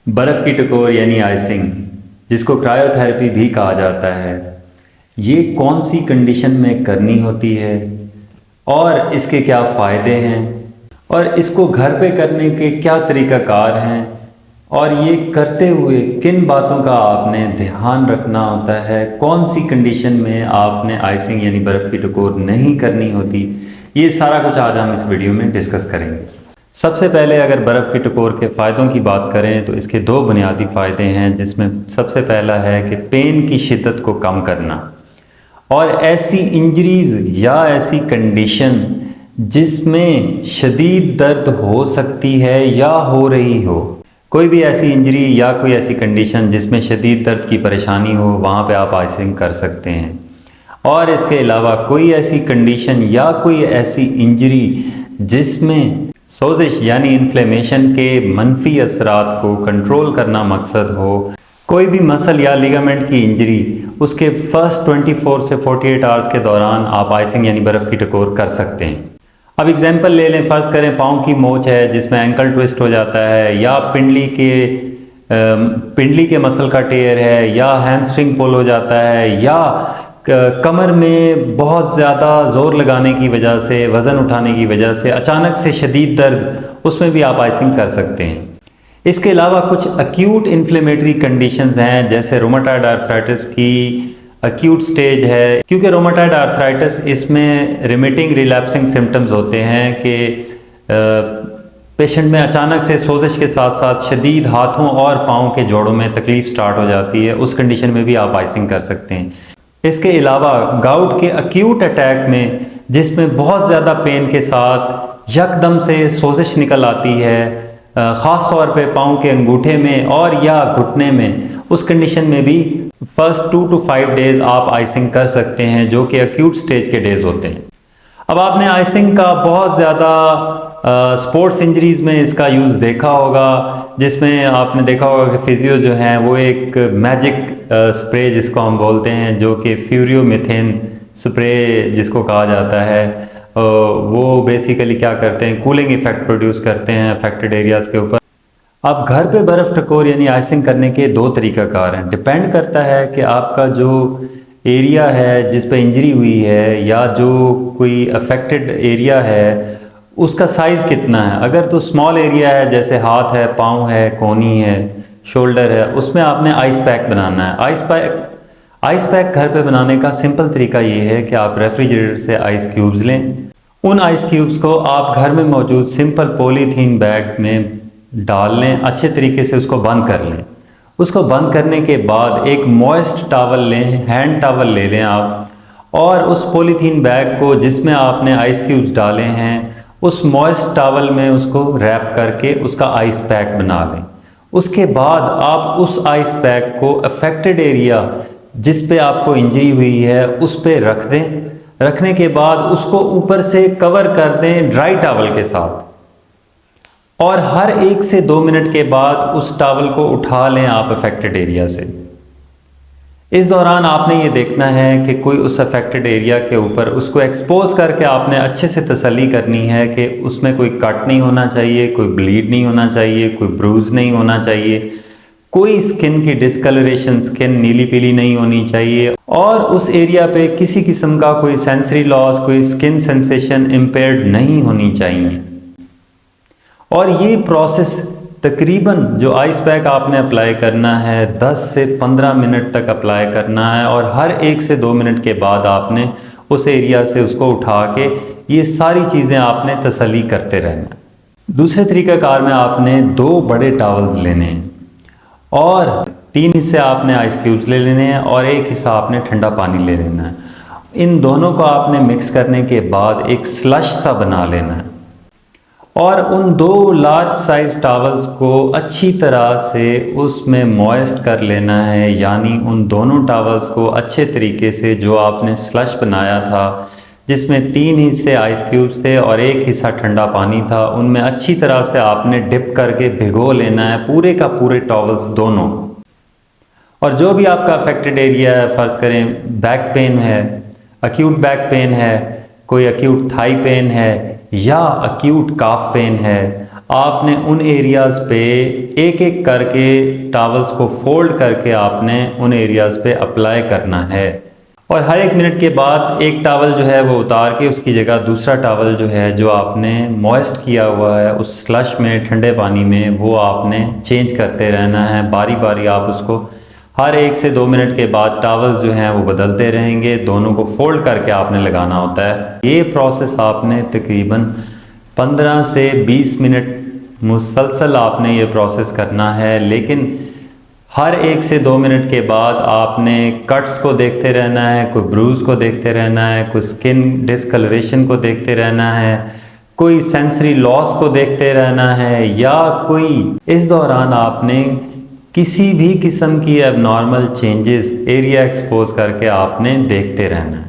बर्फ़ की टकोर यानी आइसिंग, जिसको क्रायोथेरेपी भी कहा जाता है, ये कौन सी कंडीशन में करनी होती है और इसके क्या फ़ायदे हैं और इसको घर पे करने के क्या तरीक़ाकार हैं और ये करते हुए किन बातों का आपने ध्यान रखना होता है, कौन सी कंडीशन में आपने आइसिंग यानी बर्फ़ की टकोर नहीं करनी होती, ये सारा कुछ आज हम इस वीडियो में डिस्कस करेंगे। सबसे पहले अगर बर्फ़ की टकोर के फ़ायदों की बात करें तो इसके दो बुनियादी फ़ायदे हैं, जिसमें सबसे पहला है कि पेन की शिद्दत को कम करना और ऐसी इंजरीज़ या ऐसी कंडीशन जिसमें शदीद दर्द हो सकती है या हो रही हो, कोई भी ऐसी इंजरी या कोई ऐसी कंडीशन जिसमें शदीद दर्द की परेशानी हो, वहाँ पे आप आइसिंग कर सकते हैं। और इसके अलावा कोई ऐसी कंडीशन या कोई ऐसी इंजरी जिसमें सोजिश यानी इन्फ्लेमेशन के मनफी असरात को कंट्रोल करना मकसद हो, कोई भी मसल या लिगामेंट की इंजरी, उसके फर्स्ट 24 से 48 आवर्स के दौरान आप आइसिंग यानी बर्फ़ की टकोर कर सकते हैं। अब एग्जांपल ले लें, फ़र्ज़ करें पाँव की मोच है जिसमें एंकल ट्विस्ट हो जाता है, या पिंडली के मसल का टेयर है, या हैमस्ट्रिंग पुल हो जाता है, या कमर में बहुत ज़्यादा ज़ोर लगाने की वजह से, वज़न उठाने की वजह से अचानक से शदीद दर्द, उसमें भी आप आइसिंग कर सकते हैं। इसके अलावा कुछ अक्यूट इन्फ्लेमेटरी कंडीशंस हैं, जैसे रोमाटॉयड आर्थराइटिस की अक्यूट स्टेज है, क्योंकि रोमाटॉयड आर्थराइटिस इसमें रिमिटिंग रिलैप्सिंग सिम्टम्स होते हैं कि पेशेंट में अचानक से सोजिश के साथ साथ शदीद हाथों और पाँव के जोड़ों में तकलीफ़ स्टार्ट हो जाती है। उस कंडीशन में भी आप आइसिंग कर सकते हैं। इसके अलावा गाउट के अक्यूट अटैक में, जिसमें बहुत ज़्यादा पेन के साथ यकदम से सोजिश निकल आती है, ख़ास तौर पे पाँव के अंगूठे में और या घुटने में, उस कंडीशन में भी फर्स्ट 2 to 5 डेज़ आप आइसिंग कर सकते हैं, जो कि अक्यूट स्टेज के डेज़ होते हैं। अब आपने आइसिंग का बहुत ज़्यादा स्पोर्ट्स इंजरीज़ में इसका यूज़ देखा होगा, जिसमें आपने देखा होगा कि फिजियो जो हैं वो एक मैजिक स्प्रे जिसको हम बोलते हैं, जो कि फ्यूरियोमीथेन स्प्रे जिसको कहा जाता है, वो बेसिकली क्या करते हैं, कूलिंग इफ़ेक्ट प्रोड्यूस करते हैं अफेक्टेड एरियाज़ के ऊपर। अब घर पे बर्फ़ टकोर यानी आइसिंग करने के दो तरीक़ाकार हैं। डिपेंड करता है कि आपका जो एरिया है जिस पे इंजरी हुई है या जो कोई अफेक्टेड एरिया है उसका साइज़ कितना है। अगर तो स्मॉल एरिया है, जैसे हाथ है, पाँव है, कोहनी है, शोल्डर है, उसमें आपने आइस पैक बनाना है। आइस पैक घर पे बनाने का सिंपल तरीका ये है कि आप रेफ्रिजरेटर से आइस क्यूब्स लें। उन आइस क्यूब्स को आप घर में मौजूद सिंपल पॉलीथीन बैग में डाल लें, अच्छे तरीके से उसको बंद कर लें। उसको बंद करने के बाद एक मॉइस्ट टॉवल लें, हैंड टॉवल ले लें आप, और उस पॉलीथीन बैग को जिसमें आपने आइस क्यूब्स डाले हैं, उस मॉइस्ट टॉवल में उसको रैप करके उसका आइस पैक बना लें। उसके बाद आप उस आइस पैक को अफेक्टेड एरिया जिस पे आपको इंजरी हुई है उस पे रख दें। रखने के बाद उसको ऊपर से कवर कर दें ड्राई टॉवल के साथ, और हर 1 से 2 मिनट के बाद उस टॉवल को उठा लें आप अफेक्टेड एरिया से। इस दौरान आपने ये देखना है कि कोई उस अफेक्टेड एरिया के ऊपर उसको एक्सपोज करके आपने अच्छे से तसल्ली करनी है कि उसमें कोई कट नहीं होना चाहिए, कोई ब्लीड नहीं होना चाहिए, कोई ब्रूज नहीं होना चाहिए, कोई स्किन की डिस्कलरेशन, स्किन नीली पीली नहीं होनी चाहिए, और उस एरिया पे किसी किस्म का कोई सेंसरी लॉस, कोई स्किन सेंसेशन इम्पेयर्ड नहीं होनी चाहिए। और ये प्रोसेस तकरीबन जो आइस पैक आपने अप्लाई करना है 10 से 15 मिनट तक अप्लाई करना है, और हर 1 से 2 मिनट के बाद आपने उस एरिया से उसको उठा के ये सारी चीज़ें आपने तसल्ली करते रहना। दूसरे तरीक़ाकार में आपने 2 बड़े टॉवल्स लेने हैं और 3 हिस्से आपने आइस क्यूब्स ले लेने हैं और 1 हिस्सा आपने ठंडा पानी ले लेना है। इन दोनों को आपने मिक्स करने के बाद एक स्लश सा बना लेना है, और उन 2 लार्ज साइज टॉवल्स को अच्छी तरह से उसमें मॉइस्ट कर लेना है, यानी उन दोनों टॉवल्स को अच्छे तरीके से जो आपने स्लश बनाया था, जिसमें 3 हिस्से आइस क्यूब्स थे और 1 हिस्सा ठंडा पानी था, उनमें अच्छी तरह से आपने डिप करके भिगो लेना है पूरे का पूरे टॉवल्स दोनों। और जो भी आपका अफेक्टेड एरिया है, फ़र्ज़ करें बैक पेन है, अक्यूट बैक पेन है, कोई अक्यूट थाई पेन है या अक्यूट काफ पेन है, आपने उन एरियाज़ पे एक एक करके टॉवल्स को फोल्ड करके आपने उन एरियाज़ पे अप्लाई करना है। और हर 1 मिनट के बाद एक टॉवल जो है वो उतार के उसकी जगह दूसरा टॉवल जो है जो आपने मॉइस्ट किया हुआ है उस स्लश में, ठंडे पानी में, वो आपने चेंज करते रहना है। बारी बारी आप उसको हर 1 से 2 मिनट के बाद टॉवल्स जो हैं वो बदलते रहेंगे। दोनों को फोल्ड करके आपने लगाना होता है। ये प्रोसेस आपने तकरीबन 15 से 20 मिनट मुसलसल आपने ये प्रोसेस करना है। लेकिन हर 1 से 2 मिनट के बाद आपने कट्स को देखते रहना है, कोई ब्रूज को देखते रहना है, कोई स्किन डिस्कलरेशन को देखते रहना है, कोई सेंसरी लॉस को देखते रहना है, या कोई इस दौरान आपने किसी भी किस्म की एबनॉर्मल चेंजेस एरिया एक्सपोज करके आपने देखते रहना है।